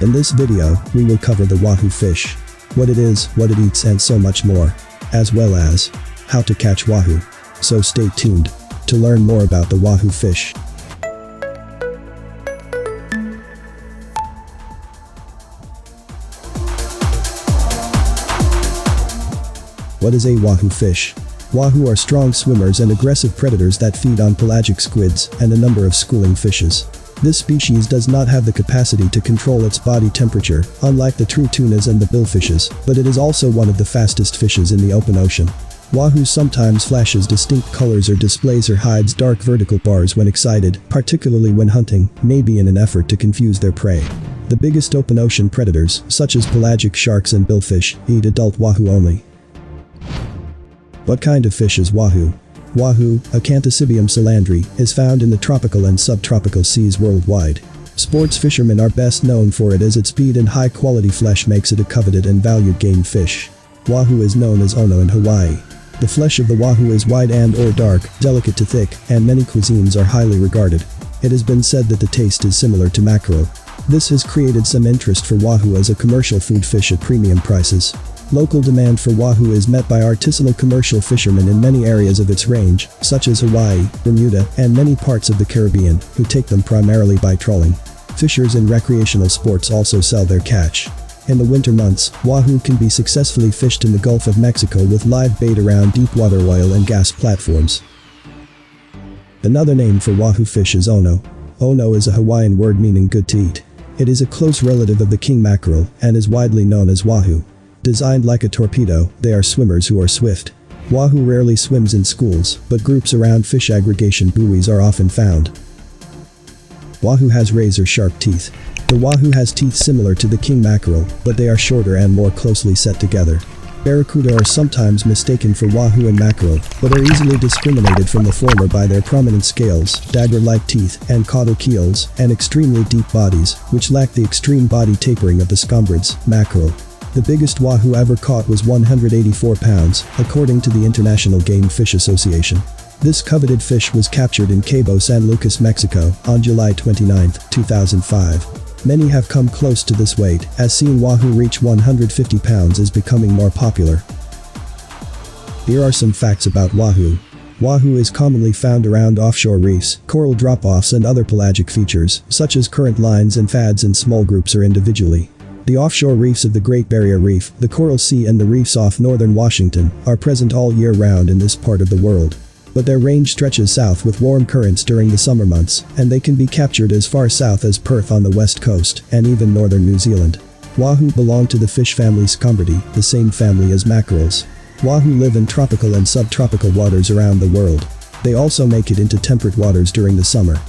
In this video, we will cover the wahoo fish, what it is, what it eats, and so much more, as well as how to catch wahoo. So stay tuned to learn more about the wahoo fish. What is a wahoo fish? Wahoo are strong swimmers and aggressive predators that feed on pelagic squids and a number of schooling fishes. This species does not have the capacity to control its body temperature, unlike the true tunas and the billfishes, but it is also one of the fastest fishes in the open ocean. Wahoo sometimes flashes distinct colors or displays or hides dark vertical bars when excited, particularly when hunting, maybe in an effort to confuse their prey. The biggest open ocean predators, such as pelagic sharks and billfish, eat adult wahoo only. What kind of fish is wahoo? Wahoo, Acanthocybium solandri, is found in the tropical and subtropical seas worldwide. Sports fishermen are best known for it as its speed and high-quality flesh makes it a coveted and valued game fish. Wahoo is known as ono in Hawaii. The flesh of the wahoo is white and/or dark, delicate to thick, and many cuisines are highly regarded. It has been said that the taste is similar to mackerel. This has created some interest for wahoo as a commercial food fish at premium prices. Local demand for wahoo is met by artisanal commercial fishermen in many areas of its range, such as Hawaii, Bermuda, and many parts of the Caribbean, who take them primarily by trawling. Fishers in recreational sports also sell their catch. In the winter months, wahoo can be successfully fished in the Gulf of Mexico with live bait around deepwater oil and gas platforms. Another name for wahoo fish is ono. Ono is a Hawaiian word meaning good to eat. It is a close relative of the king mackerel, and is widely known as wahoo. Designed like a torpedo, they are swimmers who are swift. Wahoo rarely swims in schools, but groups around fish aggregation buoys are often found. Wahoo has razor-sharp teeth. The wahoo has teeth similar to the king mackerel, but they are shorter and more closely set together. Barracuda are sometimes mistaken for wahoo and mackerel, but are easily discriminated from the former by their prominent scales, dagger-like teeth, and caudal keels, and extremely deep bodies, which lack the extreme body tapering of the squambrids, mackerel. The biggest wahoo ever caught was 184 pounds, according to the International Game Fish Association. This coveted fish was captured in Cabo San Lucas, Mexico, on July 29, 2005. Many have come close to this weight, as seeing wahoo reach 150 pounds is becoming more popular. Here are some facts about wahoo. Wahoo is commonly found around offshore reefs, coral drop-offs, and other pelagic features, such as current lines and fads in small groups or individually. The offshore reefs of the Great Barrier Reef, the Coral Sea, and the reefs off northern Washington are present all year round in this part of the world. But their range stretches south with warm currents during the summer months, and they can be captured as far south as Perth on the west coast, and even northern New Zealand. Wahoo belong to the fish family Scombridae, the same family as mackerels. Wahoo live in tropical and subtropical waters around the world. They also make it into temperate waters during the summer.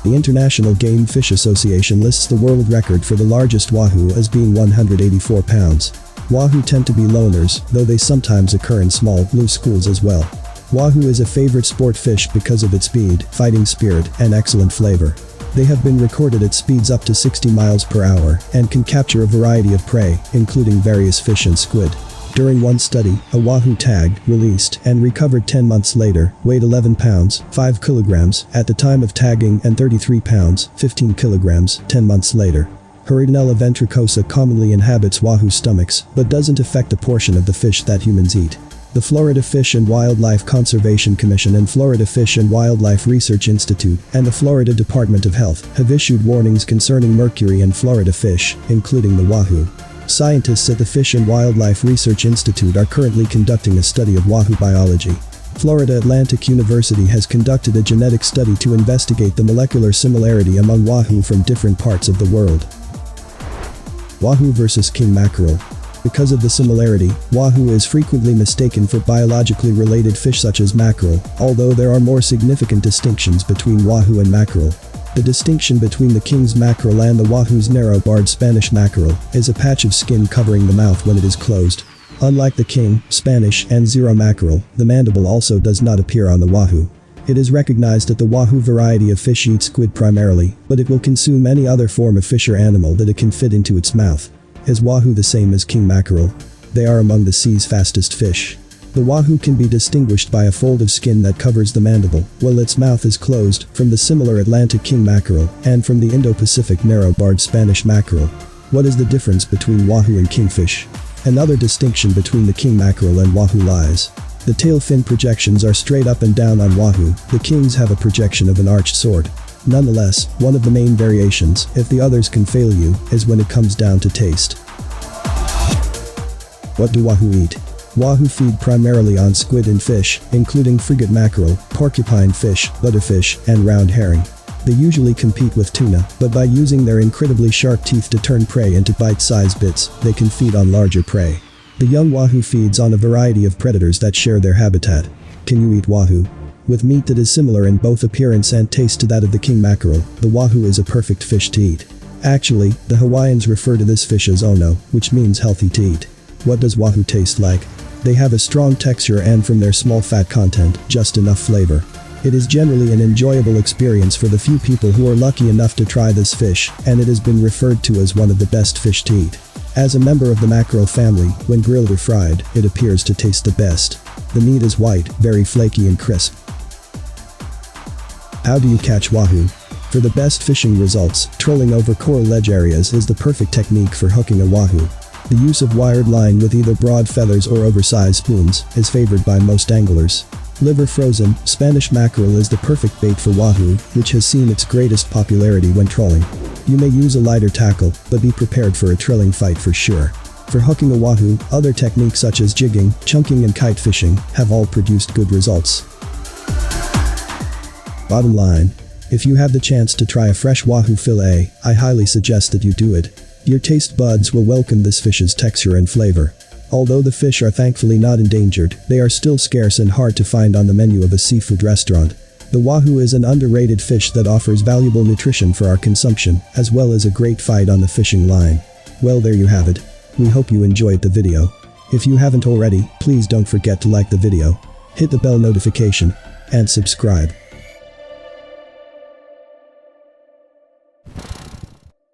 The International Game Fish Association lists the world record for the largest wahoo as being 184 pounds. Wahoo tend to be loners, though they sometimes occur in small, loose schools as well. Wahoo is a favorite sport fish because of its speed, fighting spirit, and excellent flavor. They have been recorded at speeds up to 60 miles per hour, and can capture a variety of prey, including various fish and squid. During one study, a wahoo tagged, released, and recovered 10 months later, weighed 11 pounds, 5 kilograms, at the time of tagging, and 33 pounds, 15 kilograms, 10 months later. Hirudinella ventricosa commonly inhabits wahoo stomachs, but doesn't affect a portion of the fish that humans eat. The Florida Fish and Wildlife Conservation Commission and Florida Fish and Wildlife Research Institute and the Florida Department of Health have issued warnings concerning mercury in Florida fish, including the wahoo. Scientists at the Fish and Wildlife Research Institute are currently conducting a study of wahoo biology. Florida Atlantic University has conducted a genetic study to investigate the molecular similarity among wahoo from different parts of the world. Wahoo versus king mackerel. Because of the similarity, wahoo is frequently mistaken for biologically related fish such as mackerel, although there are more significant distinctions between wahoo and mackerel. The distinction between the king's mackerel and the wahoo's narrow-barred Spanish mackerel is a patch of skin covering the mouth when it is closed. Unlike the king, Spanish, and zero mackerel, the mandible also does not appear on the wahoo. It is recognized that the wahoo variety of fish eats squid primarily, but it will consume any other form of fish or animal that it can fit into its mouth. Is wahoo the same as king mackerel? They are among the sea's fastest fish. The wahoo can be distinguished by a fold of skin that covers the mandible, while its mouth is closed, from the similar Atlantic king mackerel, and from the Indo-Pacific narrow-barred Spanish mackerel. What is the difference between wahoo and kingfish? Another distinction between the king mackerel and wahoo lies. The tail fin projections are straight up and down on wahoo, the kings have a projection of an arched sort. Nonetheless, one of the main variations, if the others can fail you, is when it comes down to taste. What do wahoo eat? Wahoo feed primarily on squid and fish, including frigate mackerel, porcupine fish, butterfish, and round herring. They usually compete with tuna, but by using their incredibly sharp teeth to turn prey into bite-sized bits, they can feed on larger prey. The young wahoo feeds on a variety of predators that share their habitat. Can you eat wahoo? With meat that is similar in both appearance and taste to that of the king mackerel, the wahoo is a perfect fish to eat. Actually, the Hawaiians refer to this fish as ono, which means healthy to eat. What does wahoo taste like? They have a strong texture and from their small fat content, just enough flavor. It is generally an enjoyable experience for the few people who are lucky enough to try this fish, and it has been referred to as one of the best fish to eat. As a member of the mackerel family, when grilled or fried, it appears to taste the best. The meat is white, very flaky and crisp. How do you catch wahoo? For the best fishing results, trolling over coral ledge areas is the perfect technique for hooking a wahoo. The use of wired line with either broad feathers or oversized spoons is favored by most anglers. Liver frozen, Spanish mackerel is the perfect bait for wahoo, which has seen its greatest popularity when trolling. You may use a lighter tackle, but be prepared for a trilling fight for sure. For hooking a wahoo, other techniques such as jigging, chunking and kite fishing have all produced good results. Bottom line, if you have the chance to try a fresh wahoo fillet, I highly suggest that you do it. Your taste buds will welcome this fish's texture and flavor. Although the fish are thankfully not endangered, they are still scarce and hard to find on the menu of a seafood restaurant. The wahoo is an underrated fish that offers valuable nutrition for our consumption, as well as a great fight on the fishing line. Well, there you have it. We hope you enjoyed the video. If you haven't already, please don't forget to like the video, hit the bell notification, and subscribe.